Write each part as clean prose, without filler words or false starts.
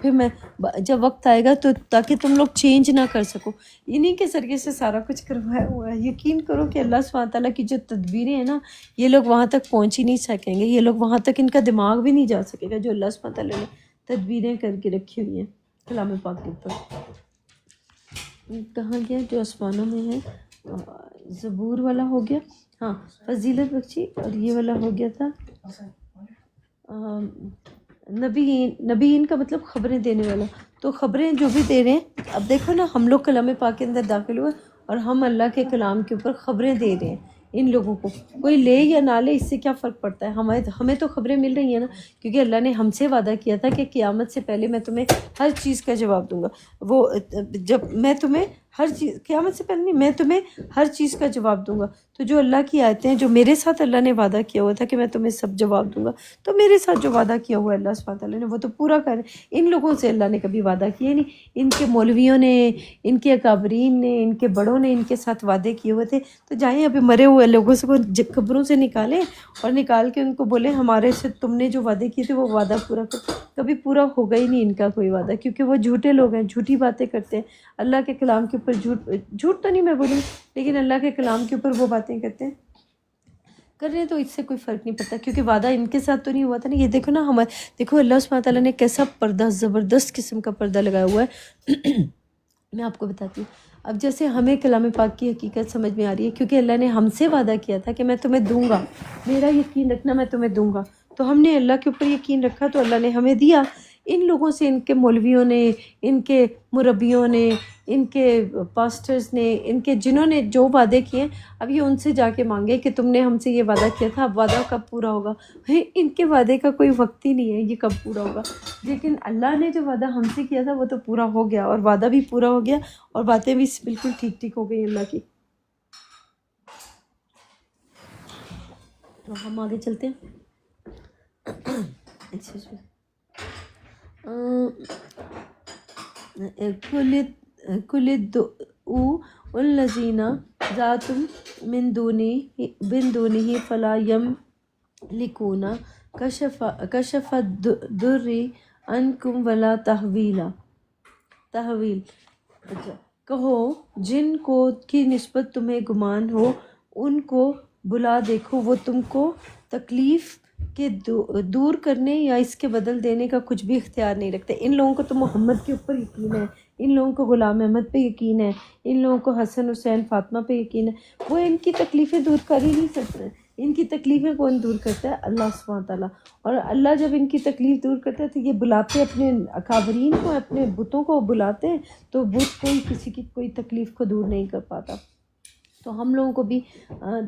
پھر میں جب وقت آئے گا تو تاکہ تم لوگ چینج نہ کر سکو، انہی کے ذریعے سے سارا کچھ کروایا ہوا ہے۔ یقین کرو کہ اللہ سبحانہ تعالیٰ کی جو تدبیریں ہیں نا، یہ لوگ وہاں تک پہنچ ہی نہیں سکیں گے، یہ لوگ وہاں تک ان کا دماغ بھی نہیں جا سکے گا جو اللہ سبحانہ تعالیٰ نے تدبیریں کر کے رکھی ہوئی ہیں کلام پاک کے اوپر۔ کہاں گیا جو آسمانوں میں ہے؟ زبور والا ہو گیا، ہاں فضیلت بخشی، اور یہ والا ہو گیا تھا نبیین کا مطلب خبریں دینے والا۔ تو خبریں جو بھی دے رہے ہیں، اب دیکھو نا، ہم لوگ کلام پاک کے اندر داخل ہوئے اور ہم اللہ کے کلام کے اوپر خبریں دے رہے ہیں ان لوگوں کو، کوئی لے یا نہ لے اس سے کیا فرق پڑتا ہے، ہمیں تو خبریں مل رہی ہیں نا، کیونکہ اللہ نے ہم سے وعدہ کیا تھا کہ قیامت سے پہلے میں تمہیں ہر چیز کا جواب دوں گا۔ وہ جب میں تمہیں ہر چیز، قیامت سے پہلے نہیں، میں تمہیں ہر چیز کا جواب دوں گا۔ تو جو اللہ کی آیتیں ہیں، جو میرے ساتھ اللہ نے وعدہ کیا ہوا تھا کہ میں تمہیں سب جواب دوں گا، تو میرے ساتھ جو وعدہ کیا ہوا ہے اللہ سبحانہ تعالیٰ نے وہ تو پورا کر۔ ان لوگوں سے اللہ نے کبھی وعدہ کیا نہیں، ان کے مولویوں نے، ان کے اکابرین نے، ان کے بڑوں نے ان کے ساتھ وعدے کیے ہوئے تھے۔ تو جائیں ابھی مرے ہوئے لوگوں سے قبروں سے نکالیں اور نکال کے ان کو بولیں ہمارے سے تم نے جو وعدے کیے تھے وہ وعدہ پورا کر۔ کبھی پورا ہوگا ہی نہیں ان کا کوئی وعدہ، کیونکہ وہ جھوٹے لوگ ہیں، جھوٹی باتیں کرتے ہیں اللہ کے کلام کے اوپر۔ جھوٹ تو نہیں میں بولوں، لیکن اللہ کے کلام کے اوپر وہ باتیں کرتے ہیں، کر رہے ہیں، تو اس سے کوئی فرق نہیں پڑتا، کیونکہ وعدہ ان کے ساتھ تو نہیں ہوا تھا نا۔ یہ دیکھو نا، دیکھو اللہ سبحانہ تعالیٰ نے کیسا پردہ، زبردست قسم کا پردہ لگایا ہوا ہے۔ میں آپ کو بتاتی ہوں، اب جیسے ہمیں کلام پاک کی حقیقت سمجھ میں آ رہی ہے، کیونکہ اللہ نے ہم سے وعدہ کیا تھا کہ میں تمہیں دوں گا، میرا یقین رکھنا میں تمہیں دوں گا، تو ہم نے اللہ کے اوپر یقین رکھا تو اللہ نے ہمیں دیا۔ ان لوگوں سے، ان کے مولویوں نے، ان کے مربیوں نے، ان کے پاسٹرز نے، ان کے جنہوں نے جو وعدے کیے، اب یہ ان سے جا کے مانگے کہ تم نے ہم سے یہ وعدہ کیا تھا، اب وعدہ کب پورا ہوگا؟ ان کے وعدے کا کوئی وقت ہی نہیں ہے یہ کب پورا ہوگا، لیکن اللہ نے جو وعدہ ہم سے کیا تھا وہ تو پورا ہو گیا، اور وعدہ بھی پورا ہو گیا، اور باتیں بھی بالکل ٹھیک ٹھیک ہو گئی اللہ کی۔ تو ہم آگے چلتے ہیں۔ کل الذین ذاتم من دونہ فلا یملکون کشف الضر عنکم ولا تحویل۔ اچھا، کہو جن کو کی نسبت تمہیں گمان ہو ان کو بلا دیکھو، وہ تم کو تکلیف کے دور کرنے یا اس کے بدل دینے کا کچھ بھی اختیار نہیں رکھتے۔ ان لوگوں کو تو محمد کے اوپر یقین ہے، ان لوگوں کو غلام احمد پہ یقین ہے، ان لوگوں کو حسن حسین فاطمہ پہ یقین ہے، وہ ان کی تکلیفیں دور کر ہی نہیں سکتے۔ ان کی تکلیفیں کون دور کرتا ہے؟ اللہ سبحانہ تعالیٰ۔ اور اللہ جب ان کی تکلیف دور کرتا ہے تو یہ بلاتے اپنے اکابرین کو، اپنے بتوں کو بلاتے ہیں، تو بت کوئی کسی کی کوئی تکلیف کو دور نہیں کر پاتا۔ تو ہم لوگوں کو بھی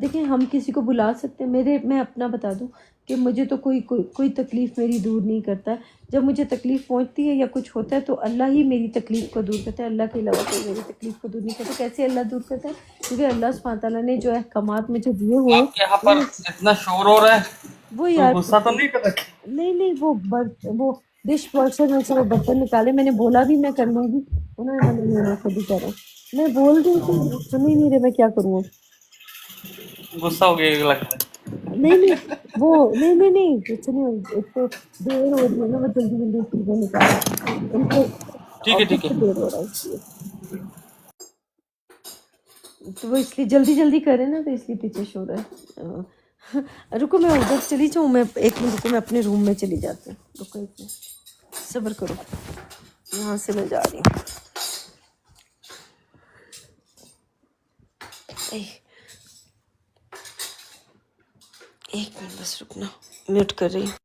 دیکھیں، ہم کسی کو بلا سکتے ہیں۔ میں اپنا بتا دوں کہ مجھے تو کوئی تکلیف میری دور نہیں کرتا ہے۔ جب مجھے تکلیف پہنچتی ہے یا کچھ ہوتا ہے تو اللہ ہی میری تکلیف کو دور کرتا ہے، اللہ کے علاوہ کوئی میری تکلیف کو دور نہیں کرتا۔ کیسے اللہ دور کرتا ہے؟ کیونکہ اللہ سبحانہ تعالیٰ نے جو احکامات مجھے دیے ہوئے آپ کے یہاں پر اتنا شور ہو رہا ہے، وہ یار غصہ تو نہیں کر رکھے؟ نہیں وہ ڈش واشر میں سے وہ برتن نکالے، میں نے بولا بھی میں کر لوں گی، انہوں نے نہیں کبھی کرا، میں بول رہی ہوں تو سن ہی نہیں رہے، میں کیا کروں؟ غصہ ہو گیا لگتا ہے۔ نہیں وہ نہیں کچھ نہیں، ایک تو دیر ہو رہی ہے نا، وہ جلدی چیزیں نکالیں، ان کو ٹھیک ہے آفس ٹھیک ہے، سے دیر ہو رہا ہے اس لیے، تو وہ اس لیے جلدی کریں نا، تو اس لیے پیچھے شو رہا ہے۔ رکو میں ادھر چلی جاؤں، میں ایک منٹ، رکو میں اپنے روم میں چلی جاتی ہوں، رکو ایک منٹ صبر کرو، یہاں سے میں جا رہی ہوں۔ ایک منٹ بس رکنا، میوٹ کر رہی ہوں۔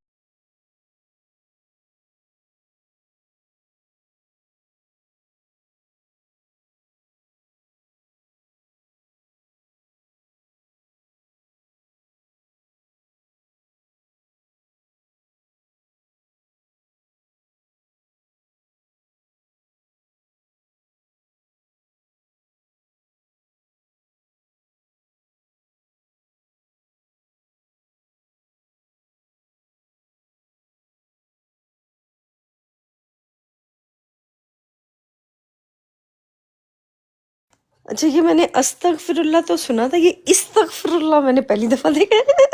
اچھا، یہ میں نے استغفر اللہ تو سنا تھا، یہ استغفر اللہ میں نے پہلی دفعہ دیکھا ہے۔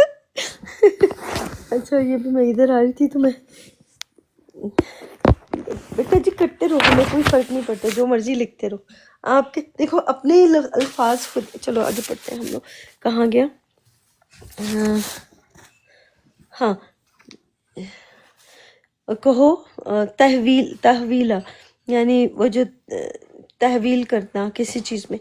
اچھا، یہ بھی میں ادھر آ رہی تھی تو میں بیٹا جی کرتے رہو، ہمیں کوئی فرق نہیں پڑتا، جو مرضی لکھتے رہو آپ کے، دیکھو اپنے ہی الفاظ خود. چلو آگے پڑھتے ہیں ہم لوگ. کہاں گیا؟ ہاں کہو تحویلا، یعنی وہ جو تحویل کرنا کسی چیز میں.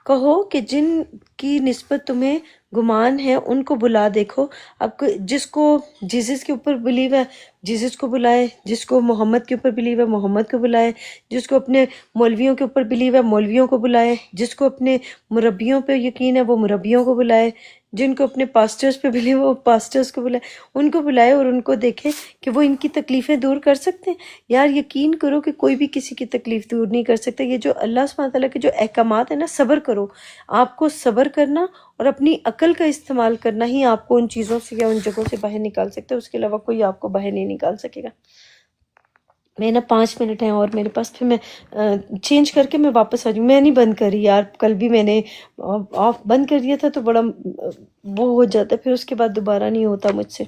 کہو کہ جن کی نسبت تمہیں گمان ہے ان کو بلا دیکھو. اب جس کو جیزس کے اوپر بلیو ہے جیزس کو بلائے، جس کو محمد کے اوپر بلیو ہے محمد کو بلائے، جس کو اپنے مولویوں کے اوپر بلیو ہے مولویوں کو بلائے، جس کو اپنے مربیوں پہ یقین ہے وہ مربیوں کو بلائے، جن کو اپنے پاسٹرز پہ بلیو ہے وہ پاسٹرز کو بلائے، ان کو بلائے اور ان کو دیکھے کہ وہ ان کی تکلیفیں دور کر سکتے ہیں. یار یقین کرو کہ کوئی بھی کسی کی تکلیف دور نہیں کر سکتا. یہ جو اللہ سبحانہ تعالیٰ کے جو احکامات ہیں نا، صبر کرو. آپ کو صبر کرنا اور اپنی عقل کا استعمال کرنا ہی آپ کو ان چیزوں سے یا ان جگہوں سے باہر نکال سکتا ہے، اس کے علاوہ کوئی آپ کو باہر نہیں نکال سکے گا. میں نا 5 منٹ ہیں اور میرے پاس، پھر میں چینج کر کے میں واپس آ جاؤں. میں نہیں بند کری یار، کل بھی میں نے آف بند کر دیا تھا تو بڑا وہ ہو جاتا ہے، پھر اس کے بعد دوبارہ نہیں ہوتا مجھ سے.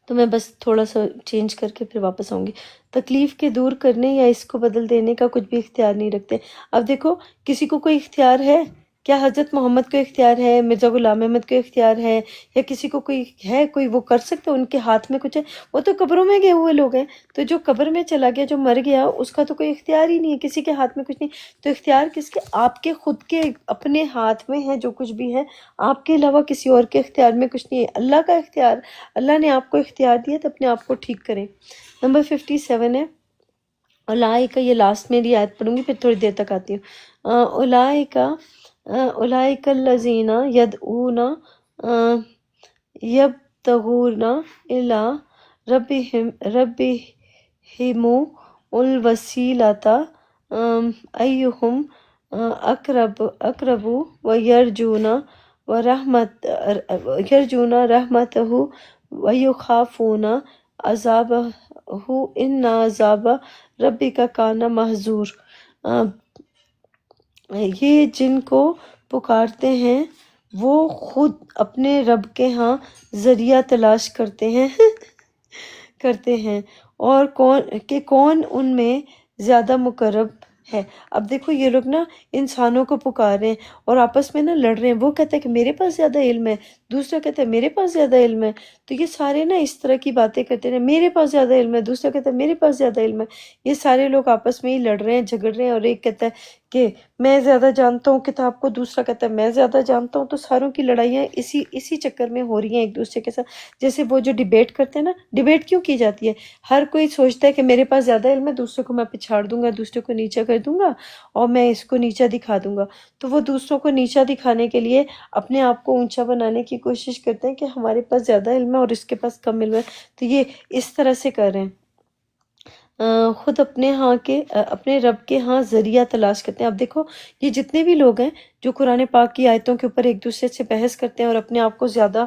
تو میں بس تھوڑا سا چینج کر کے پھر واپس آؤں گی. تکلیف کے دور کرنے یا اس کو بدل دینے کا کچھ بھی اختیار نہیں رکھتے. اب دیکھو کسی کو کوئی اختیار ہے کیا؟ حضرت محمد کو اختیار ہے، مرزا غلام احمد کو اختیار ہے، یا کسی کو کوئی ہے، کوئی وہ کر سکتا ہے؟ ان کے ہاتھ میں کچھ ہے؟ وہ تو قبروں میں گئے ہوئے لوگ ہیں. تو جو قبر میں چلا گیا، جو مر گیا، اس کا تو کوئی اختیار ہی نہیں ہے، کسی کے ہاتھ میں کچھ نہیں. تو اختیار کس کے؟ آپ کے خود کے اپنے ہاتھ میں ہے جو کچھ بھی ہے. آپ کے علاوہ کسی اور کے اختیار میں کچھ نہیں ہے. اللہ کا اختیار، اللہ نے آپ کو اختیار دیا تو اپنے آپ کو ٹھیک کریں. نمبر 57 ہے اولئک. یہ لاسٹ میری آیت پڑھوں گی پھر تھوڑی دیر تک آتی ہوں. اولئک الذین یدعون یبتغون الی ربہم الوسیلۃ ایہم اقرب رحمتہ ویخافون عذابہ ان عذاب ربک کان محذور. یہ جن کو پکارتے ہیں وہ خود اپنے رب کے ہاں ذریعہ تلاش کرتے ہیں اور کون ان میں زیادہ مقرب ہے. اب دیکھو یہ لوگ نا انسانوں کو پکار رہے ہیں اور آپس میں نا لڑ رہے ہیں. وہ کہتا ہے کہ میرے پاس زیادہ علم ہے، دوسرا کہتا ہے میرے پاس زیادہ علم ہے. تو یہ سارے نا اس طرح کی باتیں کرتے رہے، میرے پاس زیادہ علم ہے، دوسرا کہتا ہے میرے پاس زیادہ علم ہے. یہ سارے لوگ آپس میں ہی لڑ رہے ہیں، جھگڑ رہے ہیں، اور ایک کہتا ہے کہ میں زیادہ جانتا ہوں کتاب کو، دوسرا کہتا ہے میں زیادہ جانتا ہوں. تو ساروں کی لڑائیاں اسی چکر میں ہو رہی ہیں ایک دوسرے کے ساتھ. جیسے وہ جو ڈیبیٹ کرتے ہیں نا، ڈیبیٹ کیوں کی جاتی ہے؟ ہر کوئی سوچتا ہے کہ میرے پاس زیادہ علم ہے، دوسرے کو میں پچھاڑ دوں گا، دوسرے کو نیچا کر دوں گا اور میں اس کو نیچا دکھا دوں گا. تو وہ دوسروں کو نیچا دکھانے کے لیے اپنے آپ کو اونچا بنانے کی کوشش کرتے ہیں کہ ہمارے پاس زیادہ علم ہے اور اس کے پاس کم علم ہے. تو یہ اس طرح سے کر رہے ہیں. خود اپنے رب کے ہاں ذریعہ تلاش کرتے ہیں. اب دیکھو یہ جتنے بھی لوگ ہیں جو قرآن پاک کی آیتوں کے اوپر ایک دوسرے سے بحث کرتے ہیں اور اپنے آپ کو زیادہ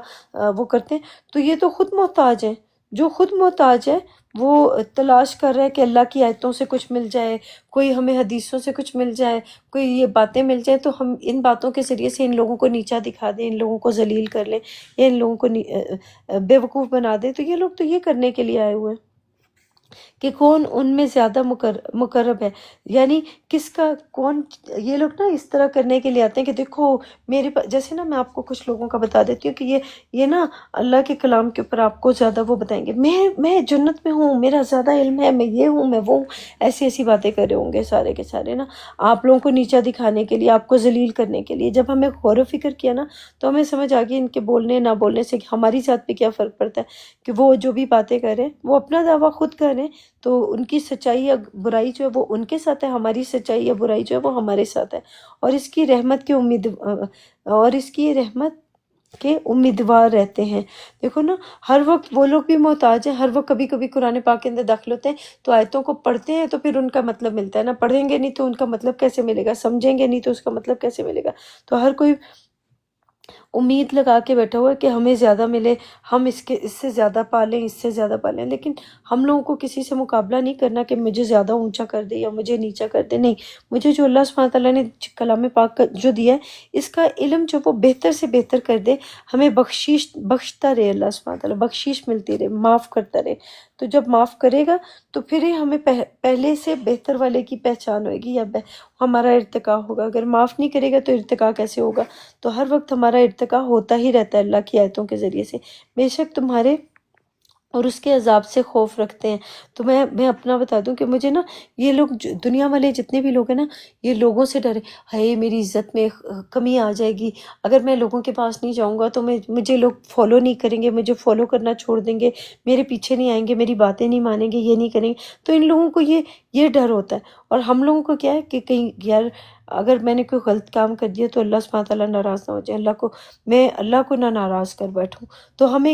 وہ کرتے ہیں، تو یہ تو خود محتاج ہیں. جو خود محتاج ہے وہ تلاش کر رہا ہے کہ اللہ کی آیتوں سے کچھ مل جائے، کوئی ہمیں حدیثوں سے کچھ مل جائے، کوئی یہ باتیں مل جائیں تو ہم ان باتوں کے ذریعے سے ان لوگوں کو نیچا دکھا دیں، ان لوگوں کو ذلیل کر لیں یا ان لوگوں کو بیوقوف بنا دیں. تو یہ لوگ تو یہ کرنے کے لیے آئے ہوئے ہیں کہ کون ان میں زیادہ مقرب ہے. یعنی کس کا کون. یہ لوگ نا اس طرح کرنے کے لیے آتے ہیں کہ دیکھو میرے پاس، جیسے نا میں آپ کو کچھ لوگوں کا بتا دیتی ہوں کہ یہ نا اللہ کے کلام کے اوپر آپ کو زیادہ وہ بتائیں گے، میں جنت میں ہوں، میرا زیادہ علم ہے، میں یہ ہوں، میں وہ ہوں. ایسی باتیں کر رہے ہوں گے سارے کے سارے نا، آپ لوگوں کو نیچا دکھانے کے لیے، آپ کو ذلیل کرنے کے لیے. جب ہمیں غور و فکر کیا نا تو ہمیں سمجھ آ گئی ان کے بولنے نہ بولنے سے ہماری ذات پہ کیا فرق پڑتا ہے. کہ وہ جو بھی باتیں کر رہے ہیں وہ اپنا دعویٰ خود کر رہے ہیں، تو ان کی سچائی یا برائی جو ہے وہ ان کے ساتھ ہے، ہماری سچائی یا برائی جو ہے وہ ہمارے ساتھ ہے. اور اس کی رحمت کے امیدوار رہتے ہیں. دیکھو نا ہر وقت وہ لوگ بھی محتاج ہیں. ہر وقت کبھی کبھی قرآن پاک کے اندر داخل ہوتے ہیں تو آیتوں کو پڑھتے ہیں تو پھر ان کا مطلب ملتا ہے نا. پڑھیں گے نہیں تو ان کا مطلب کیسے ملے گا؟ سمجھیں گے نہیں تو اس کا مطلب کیسے ملے گا؟ تو ہر کوئی امید لگا کے بیٹھا ہوا ہے کہ ہمیں زیادہ ملے، ہم اس سے زیادہ پالیں، اس سے زیادہ پالیں. لیکن ہم لوگوں کو کسی سے مقابلہ نہیں کرنا کہ مجھے زیادہ اونچا کر دے یا مجھے نیچا کر دے. نہیں، مجھے جو اللہ سبحانہ تعالیٰ نے کلام پاک جو دیا ہے اس کا علم جو وہ بہتر سے بہتر کر دے، ہمیں بخشتا رہے. اللہ سبحانہ تعالیٰ بخشش ملتی رہے، معاف کرتا رہے. تو جب معاف کرے گا تو پھر ہی ہمیں پہلے سے بہتر والے کی پہچان ہوئے گی یا ہمارا ارتقا ہوگا. اگر معاف نہیں کرے گا تو ارتقا کیسے ہوگا؟ تو ہر وقت ہمارا ارتقا ہوتا ہی رہتا ہے اللہ کی آیتوں کے ذریعے سے. بے شک تمہارے اور اس کے عذاب سے خوف رکھتے ہیں. تو میں اپنا بتا دوں کہ مجھے نا یہ لوگ دنیا والے جتنے بھی لوگ ہیں نا، یہ لوگوں سے ڈرے، ہائے میری عزت میں کمی آ جائے گی، اگر میں لوگوں کے پاس نہیں جاؤں گا تو مجھے لوگ فالو نہیں کریں گے، مجھے فالو کرنا چھوڑ دیں گے، میرے پیچھے نہیں آئیں گے، میری باتیں نہیں مانیں گے، یہ نہیں کریں گے. تو ان لوگوں کو یہ ڈر ہوتا ہے. اور ہم لوگوں کو کیا ہے کہ کہیں یار اگر میں نے کوئی غلط کام کر دیا تو اللہ سبحانہ تعالیٰ ناراض نہ ہو جائے، میں اللہ کو نہ ناراض کر بیٹھوں. تو ہمیں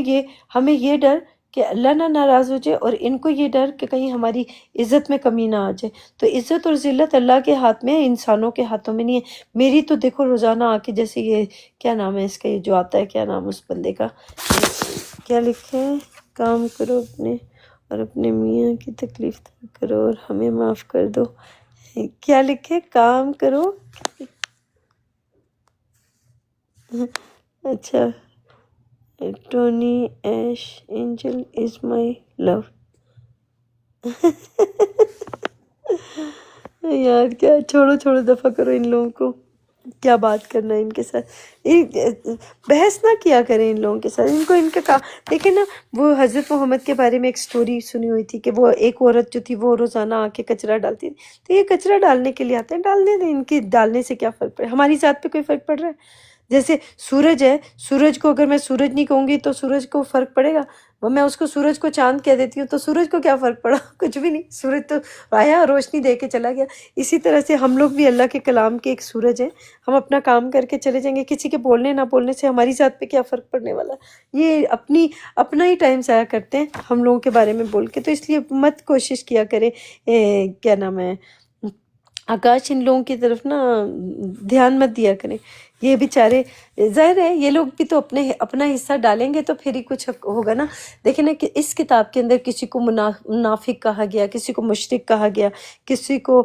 یہ ڈر کہ اللہ نہ ناراض ہو جائے، اور ان کو یہ ڈر کہ کہیں ہماری عزت میں کمی نہ آ جائے. تو عزت اور ذلت اللہ کے ہاتھ میں ہے، انسانوں کے ہاتھوں میں نہیں ہے. میری تو دیکھو روزانہ آ کے جیسے یہ کیا نام ہے اس کا، یہ جو آتا ہے کیا نام اس بندے کا، کیا لکھے ہے، کام کرو اپنے اور اپنے میاں کی تکلیف دور کرو اور ہمیں معاف کر دو. کیا لکھے؟ کام کرو. اچھا، ٹونی ایش اینجل از مائی لو. یار کیا، چھوڑو دفعہ کرو ان لوگوں کو، کیا بات کرنا ہے ان کے ساتھ. بحث نہ کیا کریں ان لوگوں کے ساتھ، ان کو ان کا کام. دیکھیں نا، وہ حضرت محمد کے بارے میں ایک سٹوری سنی ہوئی تھی کہ وہ ایک عورت جو تھی وہ روزانہ آ کے کچرا ڈالتی تھی. تو یہ کچرا ڈالنے کے لیے آتے ہیں، ڈالنے دیں، ان کی ڈالنے سے کیا فرق پڑے، ہماری ذات پہ کوئی فرق پڑ رہا ہے؟ جیسے سورج ہے، سورج کو اگر میں سورج نہیں کہوں گی تو سورج کو فرق پڑے گا؟ وہ میں اس کو سورج کو چاند کہہ دیتی ہوں تو سورج کو کیا فرق پڑا؟ کچھ بھی نہیں، سورج تو آیا روشنی دے کے چلا گیا. اسی طرح سے ہم لوگ بھی اللہ کے کلام کے ایک سورج ہیں، ہم اپنا کام کر کے چلے جائیں گے. کسی کے بولنے نہ بولنے سے ہماری ذات پہ کیا فرق پڑنے والا؟ یہ اپنا ہی ٹائم ضائع کرتے ہیں ہم لوگوں کے بارے میں بول کے. تو اس لیے مت کوشش کیا کرے، کیا نام ہے، آکاش، ان لوگوں کی طرف نا دھیان مت دیا کریں. یہ بیچارے، ظاہر ہے یہ لوگ بھی تو اپنا حصہ ڈالیں گے تو پھر ہی کچھ ہوگا نا. دیکھیں نا کہ اس کتاب کے اندر کسی کو منافق کہا گیا، کسی کو مشرک کہا گیا، کسی کو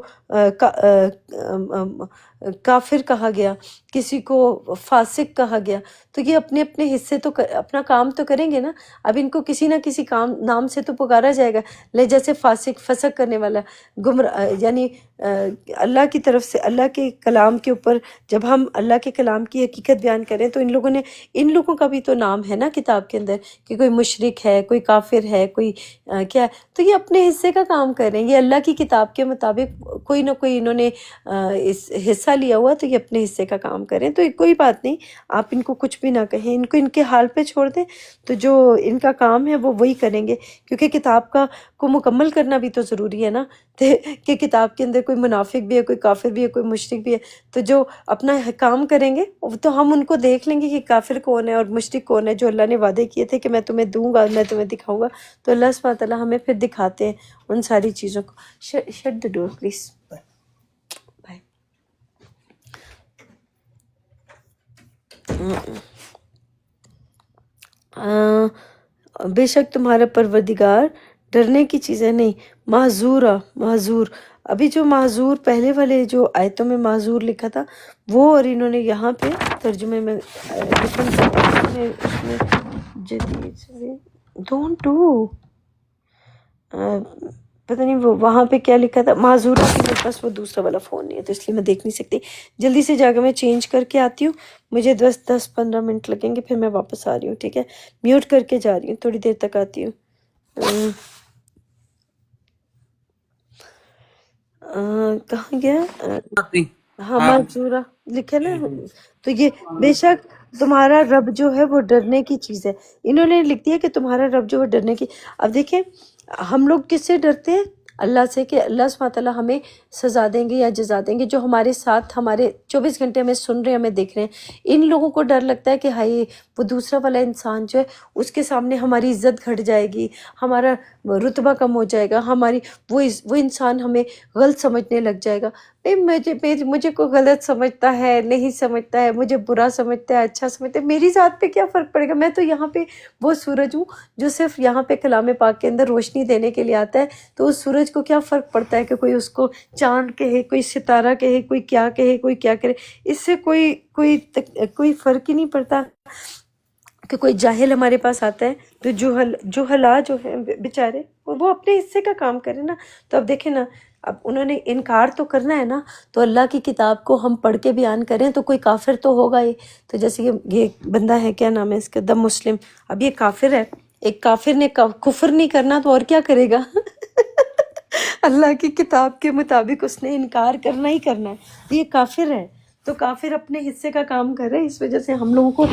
کافر کہا گیا، کسی کو فاسق کہا گیا. تو یہ اپنے اپنے حصے تو اپنا کام تو کریں گے نا. اب ان کو کسی نہ کسی نام سے تو پکارا جائے گا. جیسے فسق کرنے والا، گمراہ، یعنی اللہ کی طرف سے اللہ کے کلام کے اوپر جب ہم اللہ کے کلام کی حقیقت بیان کریں تو ان لوگوں کا بھی تو نام ہے نا کتاب کے اندر، کہ کوئی مشرک ہے، کوئی کافر ہے، کوئی کیا ہے. تو یہ اپنے حصے کا کام کر رہے ہیں، یہ اللہ کی کتاب کے مطابق کوئی نہ کوئی انہوں نے اس حصہ لیا ہوا، تو یہ اپنے حصے کا کام کریں. تو کوئی بات نہیں، آپ ان کو کچھ بھی نہ کہیں، ان کو ان کے حال پہ چھوڑ دیں. تو جو ان کا کام ہے وہ وہی کریں گے، کیونکہ کتاب کو مکمل کرنا بھی تو ضروری ہے نا، کہ کتاب کے اندر کوئی منافق بھی ہے، کوئی کافر بھی ہے، کوئی مشرک بھی ہے. تو جو اپنا کام کریں گے تو ہم ان کو دیکھ لیں گے کہ کافر کون ہے اور مشرک کون ہے، جو اللہ نے وعدے کیے تھے کہ میں تمہیں دوں گا، میں تمہیں دکھاؤں گا. تو اللہ سبحانہ تعالیٰ ہمیں پھر دکھاتے ہیں ان ساری چیزوں کو. Shut the door please. Bye. بے شک تمہارا پروردگار ڈرنے کی چیزیں نہیں، معذور. ابھی جو معذور پہلے والے جو آیتوں میں معذور لکھا تھا وہ، اور انہوں نے یہاں پہ ترجمے میں ڈونٹ ڈو، پتہ نہیں وہ وہاں پہ کیا لکھا تھا معذور. میرے پاس وہ دوسرا والا فون نہیں ہے تو اس لیے میں دیکھ نہیں سکتی. جلدی سے جا کے میں چینج کر کے آتی ہوں، مجھے 10-15 منٹ لگیں گے، پھر میں واپس آ رہی ہوں. ٹھیک ہے، میوٹ کر کے جا رہی ہوں، تھوڑی دیر تک آتی ہوں. کہاں گیا؟ ہاں، معذورہ لکھے نا. تو یہ بے شک تمہارا رب جو ہے وہ ڈرنے کی چیز ہے. انہوں نے لکھ دیا کہ تمہارا رب جو ہے ڈرنے کی. اب دیکھیں ہم لوگ کس سے ڈرتے ہیں؟ اللہ سے، کہ اللہ سبحانہ تعالیٰ ہمیں سزا دیں گے یا جزا دیں گے. جو ہمارے ساتھ ہمارے 24 گھنٹے ہمیں سن رہے ہیں، ہمیں دیکھ رہے ہیں، ان لوگوں کو ڈر لگتا ہے کہ ہائی وہ دوسرا والا انسان جو ہے اس کے سامنے ہماری عزت گھٹ جائے گی، ہمارا رتبہ کم ہو جائے گا، ہماری وہ انسان ہمیں غلط سمجھنے لگ جائے گا. مجھے کوئی غلط سمجھتا ہے، نہیں سمجھتا ہے، مجھے برا سمجھتا ہے، اچھا سمجھتا ہے، میری ذات پہ کیا فرق پڑے گا؟ میں تو یہاں پہ وہ سورج ہوں جو صرف یہاں پہ کلام پاک کے اندر روشنی دینے کے لیے آتا ہے. تو اس سورج کو کیا فرق پڑتا ہے کہ کوئی اس کو چاند کہے، کوئی ستارہ کہے، کوئی کیا کہے، کوئی کیا کرے؟ اس سے کوئی فرق ہی نہیں پڑتا. کہ کوئی جاہل ہمارے پاس آتا ہے تو جوہلا جو ہیں بیچارے وہ اپنے حصے کا کام کرے نا. تو اب دیکھیں نا، اب انہوں نے انکار تو کرنا ہے نا، تو اللہ کی کتاب کو ہم پڑھ کے بیان کریں تو کوئی کافر تو ہوگا ہی. تو جیسے کہ یہ بندہ ہے، کیا نام ہے اس کا، دا مسلم، اب یہ کافر ہے. ایک کافر نے کفر نہیں کرنا تو اور کیا کرے گا؟ اللہ کی کتاب کے مطابق اس نے انکار کرنا ہی کرنا ہے، تو یہ کافر ہے. تو کافر اپنے حصے کا کام کر رہے، اس وجہ سے ہم لوگوں کو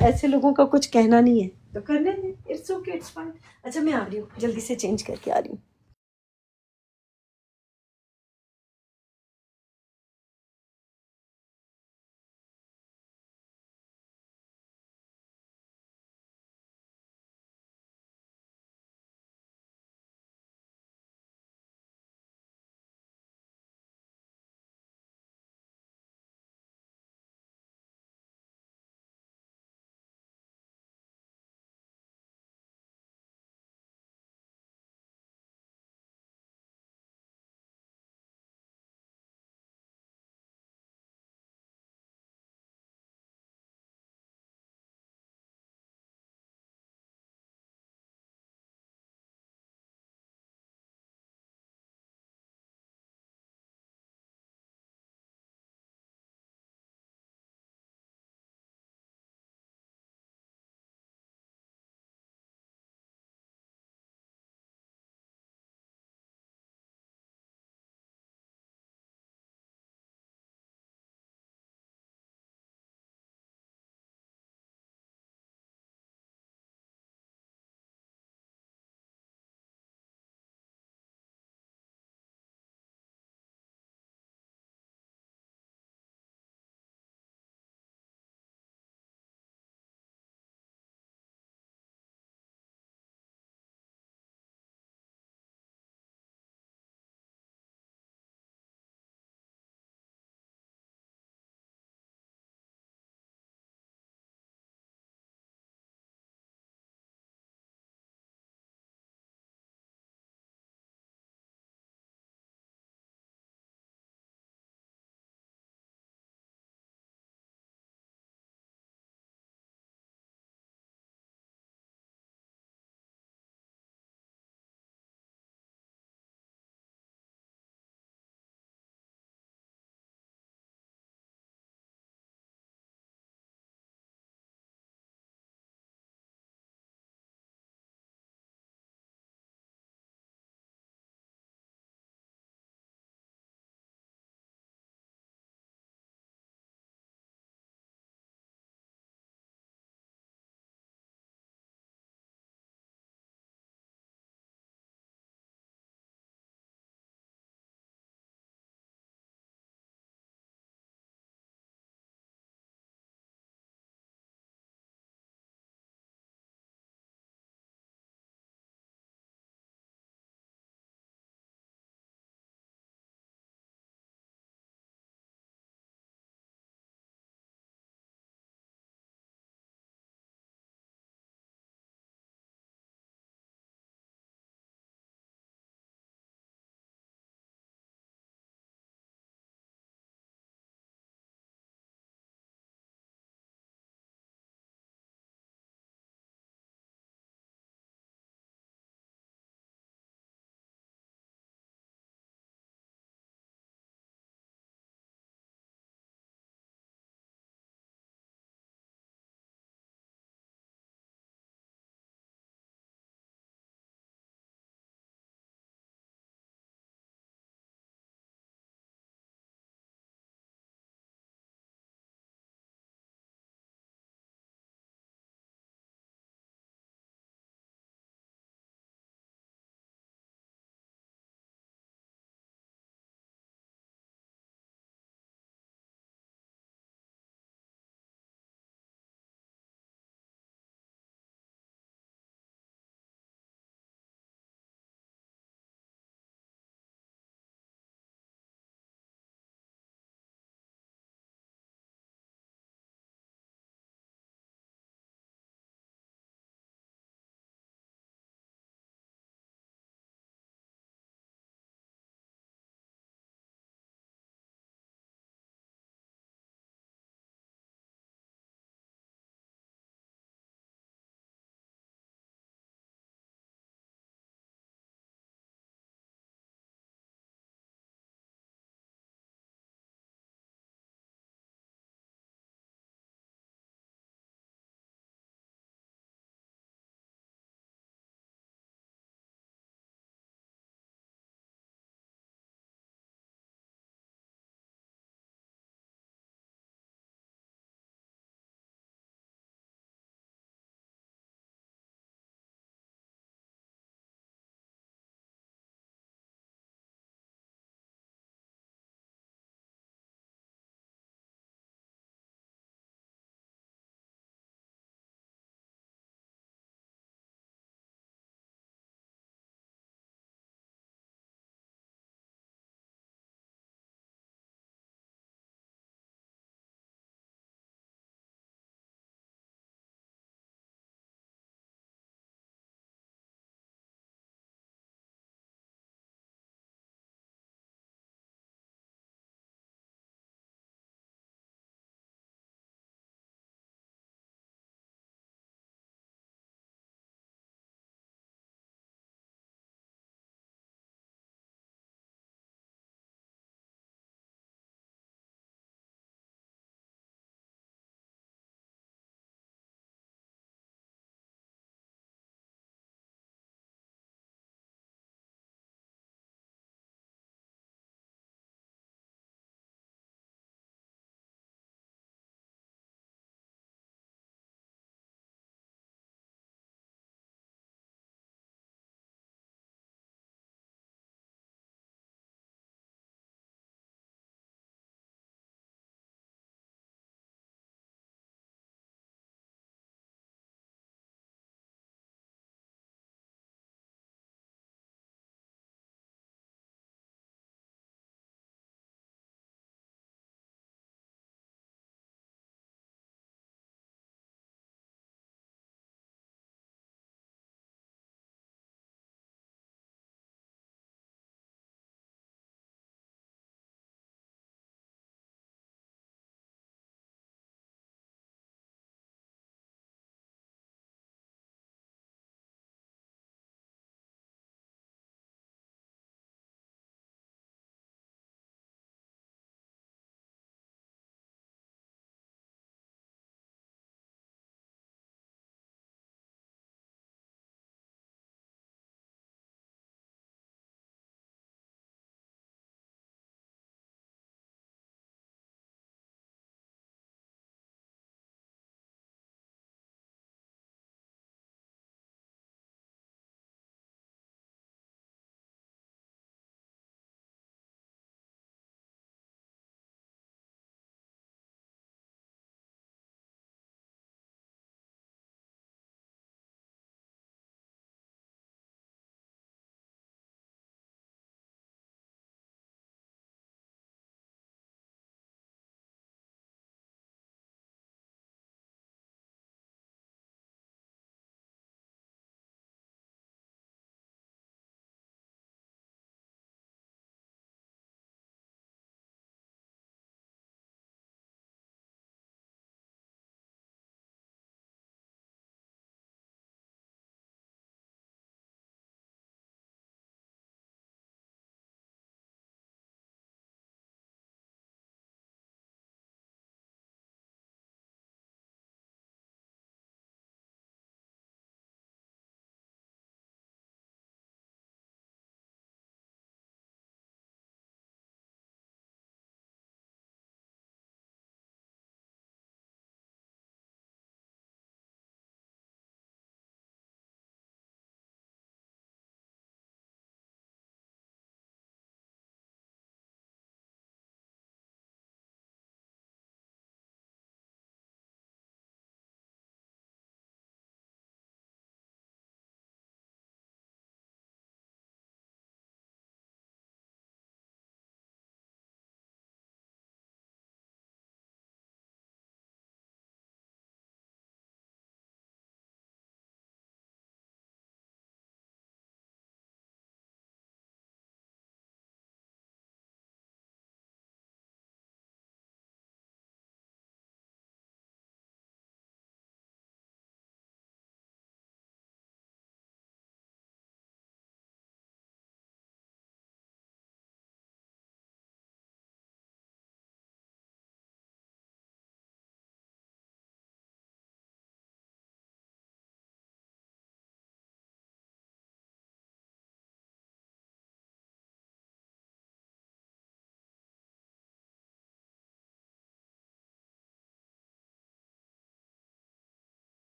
ایسے لوگوں کا کچھ کہنا نہیں ہے. تو کرنے دیں، اٹس اوکے، اٹس فائن. اچھا میں آ رہی ہوں، جلدی سے چینج کر کے آ رہی ہوں.